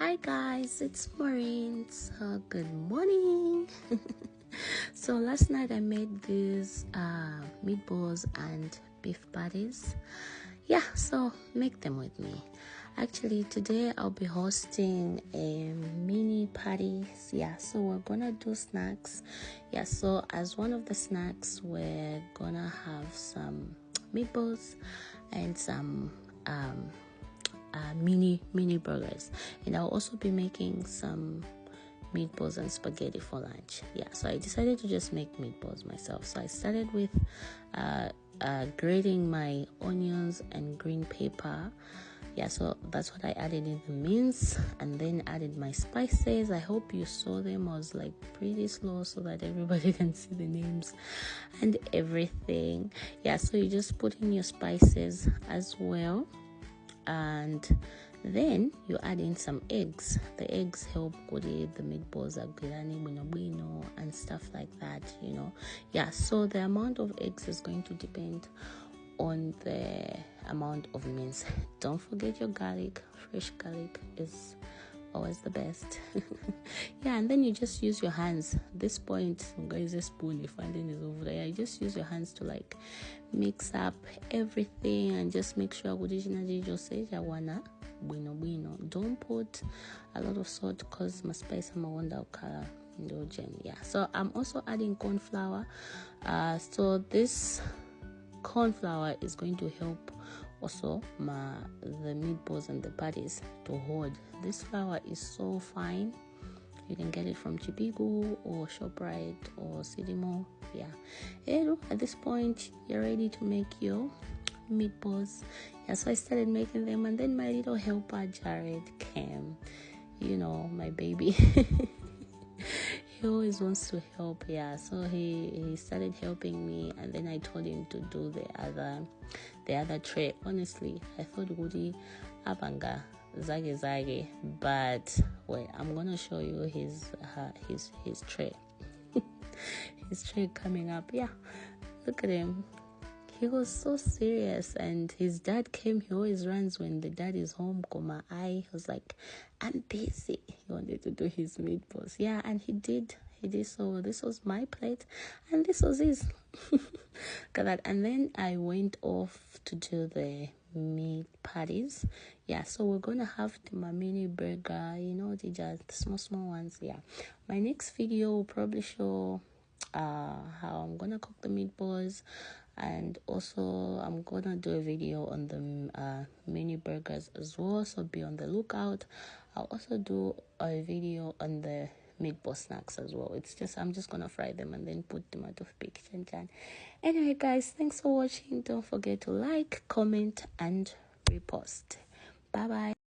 Hi guys, it's Maureen. So good morning. So last night I made these meatballs and beef patties. Yeah, so make them with me. Actually today I'll be hosting a mini parties. Yeah, so we're gonna do snacks. Yeah, so as one of the snacks we're gonna have some meatballs and some mini burgers, and I'll also be making some meatballs and spaghetti for lunch. Yeah, so I decided to just make meatballs myself. So I started with grating my onions and green pepper. Yeah, so that's what I added in the mince, and then added my spices. I hope you saw them. I was like pretty slow so that everybody can see the names and everything. Yeah, so you just put in your spices as well, and then you add in some eggs. The eggs help with the meatballs and stuff like that, Yeah, so the amount of eggs is going to depend on the amount of mince. Don't forget your garlic. Fresh garlic is always the best. Yeah, and then you just use your hands. This point, guys, a spoon if finding is over there. You just use your hands to like mix up everything and just make sure originally just say bueno. Don't put a lot of salt because my spice I'm a wonder color. Yeah, so I'm also adding corn flour. So this corn flour is going to help also the meatballs and the patties to hold. This flour is so fine. You can get it from Chipigu or ShopRite or Sidimo. Yeah. And at this point, you're ready to make your meatballs. Yeah, so I started making them, and then my little helper Jared came. My baby. He always wants to help. Yeah, so he started helping me, and then I told him to do the other tray. Honestly, I thought Woody abanga zage, but wait, I'm gonna show you his tray. His tray coming up. Yeah, look at him. He was so serious, and his dad came. He always runs when the dad is home. I was like, I'm busy. He wanted to do his meatballs. Yeah, and he did. So this was my plate, and this was his. Got that. And then I went off to do the meat patties. Yeah, so we're gonna have the mini burger. The small ones. Yeah, my next video will probably show how I'm gonna cook the meatballs, and also I'm gonna do a video on the mini burgers as well, so be on the lookout. I'll also do a video on the meatball snacks as well. I'm just gonna fry them and then put them out of pick. Anyway guys, thanks for watching. Don't forget to like, comment and repost. Bye bye.